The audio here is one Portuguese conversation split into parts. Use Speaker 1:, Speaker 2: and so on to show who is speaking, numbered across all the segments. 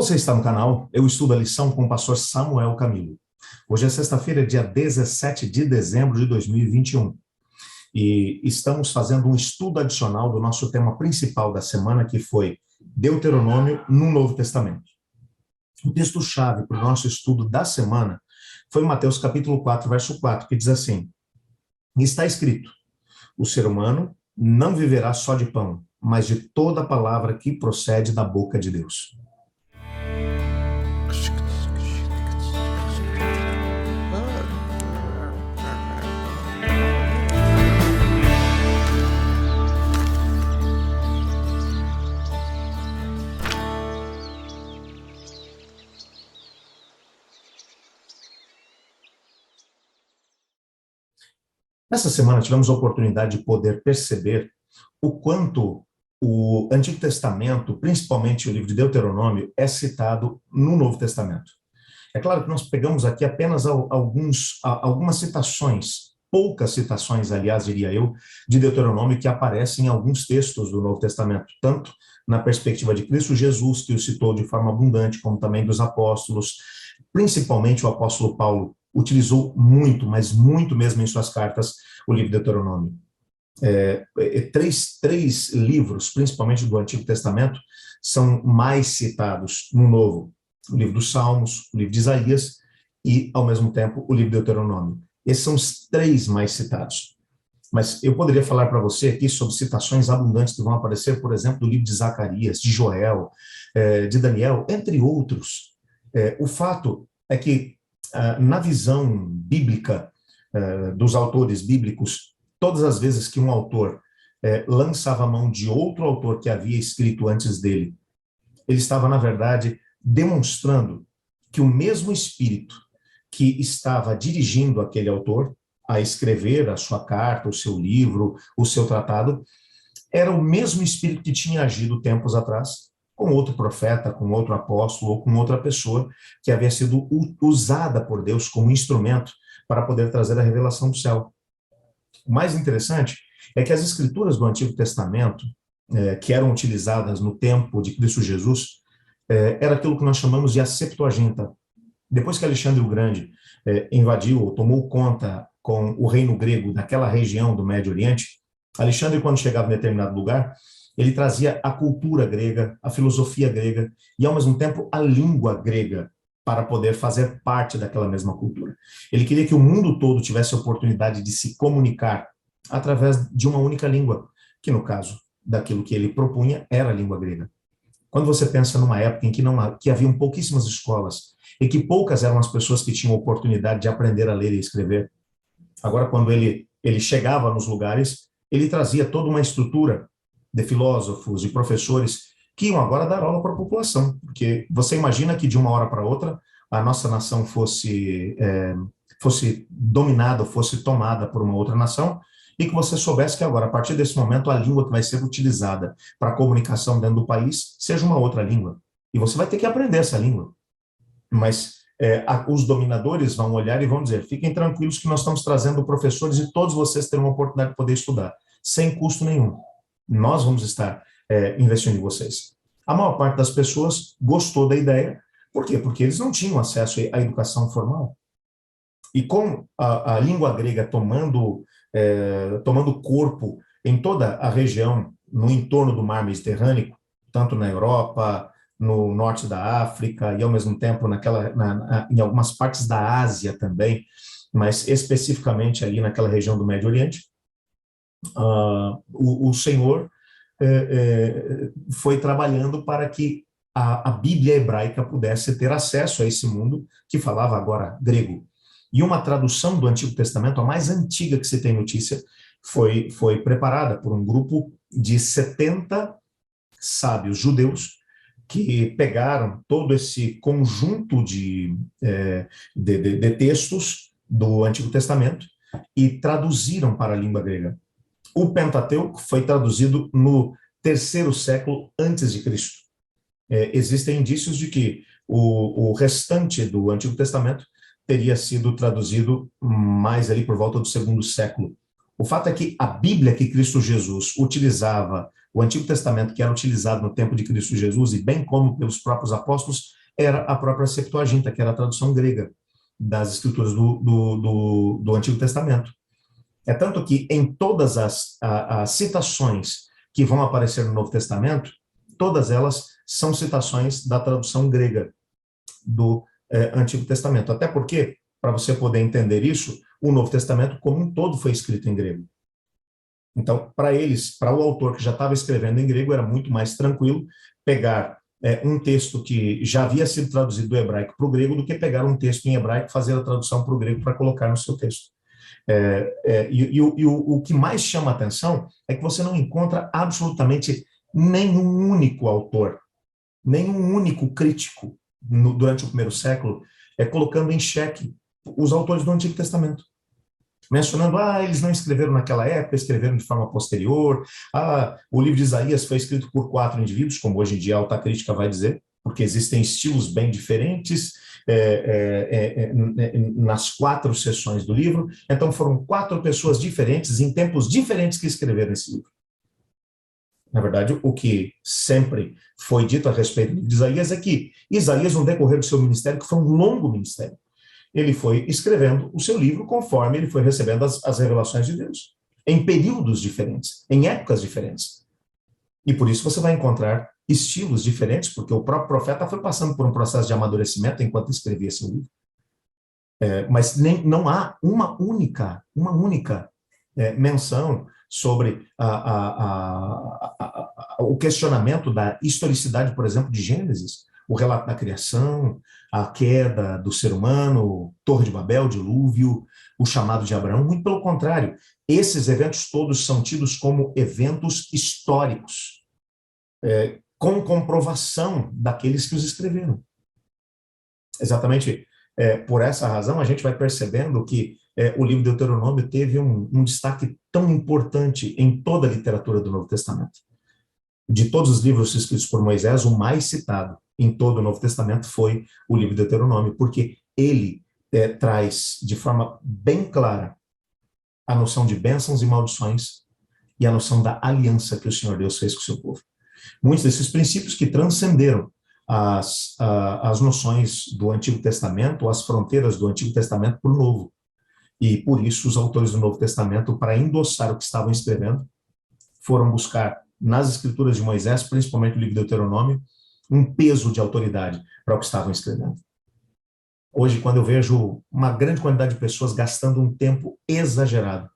Speaker 1: Você está no canal Eu Estudo a Lição com o pastor Samuel Camilo. Hoje é sexta-feira, dia 17 de dezembro de 2021. E estamos fazendo um estudo adicional do nosso tema principal da semana, que foi Deuteronômio no Novo Testamento. O texto-chave para o nosso estudo da semana foi Mateus capítulo 4, verso 4, que diz assim: está escrito, o ser humano não viverá só de pão, mas de toda palavra que procede da boca de Deus. Nessa semana tivemos a oportunidade de poder perceber o quanto o Antigo Testamento, principalmente o livro de Deuteronômio, é citado no Novo Testamento. É claro que nós pegamos aqui apenas algumas citações, poucas citações, aliás, diria eu, de Deuteronômio que aparecem em alguns textos do Novo Testamento, tanto na perspectiva de Cristo Jesus, que o citou de forma abundante, como também dos apóstolos, principalmente o apóstolo Paulo, utilizou muito, mas muito mesmo em suas cartas, o livro de Deuteronômio. Três livros, principalmente do Antigo Testamento, são mais citados no Novo. O livro dos Salmos, o livro de Isaías e, ao mesmo tempo, o livro de Deuteronômio. Esses são os três mais citados. Mas eu poderia falar para você aqui sobre citações abundantes que vão aparecer, por exemplo, do livro de Zacarias, de Joel, de Daniel, entre outros. O fato é que, na visão bíblica dos autores bíblicos, todas as vezes que um autor lançava a mão de outro autor que havia escrito antes dele, ele estava, na verdade, demonstrando que o mesmo espírito que estava dirigindo aquele autor a escrever a sua carta, o seu livro, o seu tratado, era o mesmo espírito que tinha agido tempos atrás com outro profeta, com outro apóstolo ou com outra pessoa que havia sido usada por Deus como instrumento para poder trazer a revelação do céu. O mais interessante é que as escrituras do Antigo Testamento, que eram utilizadas no tempo de Cristo Jesus, era aquilo que nós chamamos de a Septuaginta. Depois que Alexandre o Grande invadiu ou tomou conta com o reino grego daquela região do Médio Oriente, Alexandre, quando chegava em determinado lugar, ele trazia a cultura grega, a filosofia grega e, ao mesmo tempo, a língua grega para poder fazer parte daquela mesma cultura. Ele queria que o mundo todo tivesse a oportunidade de se comunicar através de uma única língua, que, no caso daquilo que ele propunha, era a língua grega. Quando você pensa numa época em que haviam pouquíssimas escolas e que poucas eram as pessoas que tinham oportunidade de aprender a ler e escrever, agora, quando ele chegava nos lugares, ele trazia toda uma estrutura de filósofos e professores que iam agora dar aula para a população, porque você imagina que de uma hora para outra a nossa nação fosse dominada, fosse tomada por uma outra nação, e que você soubesse que agora, a partir desse momento, a língua que vai ser utilizada para a comunicação dentro do país seja uma outra língua. E você vai ter que aprender essa língua. Mas os dominadores vão olhar e vão dizer, fiquem tranquilos que nós estamos trazendo professores e todos vocês terão uma oportunidade de poder estudar, sem custo nenhum. Nós vamos estar investindo em vocês. A maior parte das pessoas gostou da ideia. Por quê? Porque eles não tinham acesso à educação formal. E com a língua grega tomando corpo em toda a região, no entorno do mar Mediterrâneo, tanto na Europa, no norte da África e, ao mesmo tempo, em algumas partes da Ásia também, mas especificamente ali naquela região do Médio Oriente, o Senhor foi trabalhando para que a Bíblia hebraica pudesse ter acesso a esse mundo que falava agora grego. E uma tradução do Antigo Testamento, a mais antiga que se tem notícia, foi preparada por um grupo de 70 sábios judeus que pegaram todo esse conjunto de textos do Antigo Testamento e traduziram para a língua grega. O Pentateuco foi traduzido no 3º século antes de Cristo. Existem indícios de que o restante do Antigo Testamento teria sido traduzido mais ali por volta do 2º século, O fato é que a Bíblia que Cristo Jesus utilizava, o Antigo Testamento que era utilizado no tempo de Cristo Jesus, e bem como pelos próprios apóstolos, era a própria Septuaginta, que era a tradução grega das escrituras do Antigo Testamento. É tanto que em todas as citações que vão aparecer no Novo Testamento, todas elas são citações da tradução grega do Antigo Testamento. Até porque, para você poder entender isso, o Novo Testamento como um todo foi escrito em grego. Então, para eles, para o autor que já estava escrevendo em grego, era muito mais tranquilo pegar um texto que já havia sido traduzido do hebraico para o grego do que pegar um texto em hebraico e fazer a tradução para o grego para colocar no seu texto. O que mais chama a atenção é que você não encontra absolutamente nenhum único autor, nenhum único crítico durante o primeiro século colocando em xeque os autores do Antigo Testamento. Mencionando, eles não escreveram naquela época, escreveram de forma posterior, o livro de Isaías foi escrito por 4 indivíduos, como hoje em dia a alta crítica vai dizer, porque existem estilos bem diferentes nas 4 seções do livro, então foram 4 pessoas diferentes, em tempos diferentes, que escreveram esse livro. Na verdade, o que sempre foi dito a respeito de Isaías é que Isaías, no decorrer do seu ministério, que foi um longo ministério, ele foi escrevendo o seu livro conforme ele foi recebendo as revelações de Deus, em períodos diferentes, em épocas diferentes. E por isso você vai encontrar estilos diferentes, porque o próprio profeta foi passando por um processo de amadurecimento enquanto escrevia seu livro. Mas não há uma única menção sobre o questionamento da historicidade, por exemplo, de Gênesis, o relato da criação, a queda do ser humano, Torre de Babel, dilúvio, o chamado de Abraão. Muito pelo contrário, esses eventos todos são tidos como eventos históricos, com comprovação daqueles que os escreveram. Exatamente por essa razão, a gente vai percebendo que o livro de Deuteronômio teve um destaque tão importante em toda a literatura do Novo Testamento. De todos os livros escritos por Moisés, o mais citado em todo o Novo Testamento foi o livro de Deuteronômio, porque ele traz de forma bem clara a noção de bênçãos e maldições e a noção da aliança que o Senhor Deus fez com o seu povo. Muitos desses princípios que transcenderam as noções do Antigo Testamento, as fronteiras do Antigo Testamento para o Novo. E por isso os autores do Novo Testamento, para endossar o que estavam escrevendo, foram buscar nas escrituras de Moisés, principalmente no livro de Deuteronômio, um peso de autoridade para o que estavam escrevendo. Hoje, quando eu vejo uma grande quantidade de pessoas gastando um tempo exagerado,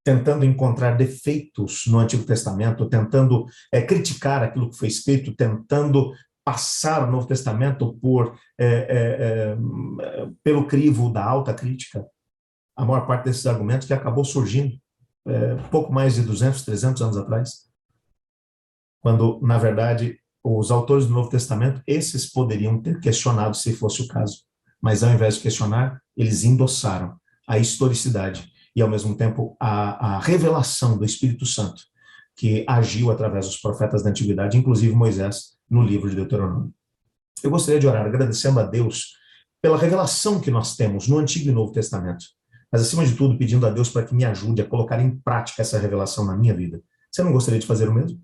Speaker 1: tentando encontrar defeitos no Antigo Testamento, tentando criticar aquilo que foi escrito, tentando passar o Novo Testamento pelo crivo da alta crítica, a maior parte desses argumentos que acabou surgindo pouco mais de 200, 300 anos atrás, quando, na verdade, os autores do Novo Testamento, esses poderiam ter questionado se fosse o caso, mas ao invés de questionar, eles endossaram a historicidade e, ao mesmo tempo, a revelação do Espírito Santo, que agiu através dos profetas da antiguidade, inclusive Moisés, no livro de Deuteronômio. Eu gostaria de orar agradecendo a Deus pela revelação que nós temos no Antigo e Novo Testamento, mas, acima de tudo, pedindo a Deus para que me ajude a colocar em prática essa revelação na minha vida. Você não gostaria de fazer o mesmo?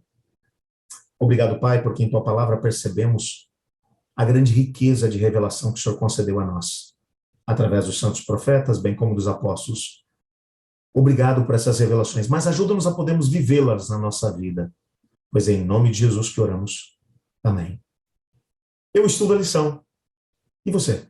Speaker 1: Obrigado, Pai, porque em Tua palavra percebemos a grande riqueza de revelação que o Senhor concedeu a nós, através dos santos profetas, bem como dos apóstolos. Obrigado por essas revelações, mas ajuda-nos a podermos vivê-las na nossa vida, pois é em nome de Jesus que oramos. Amém. Eu estudo a lição. E você?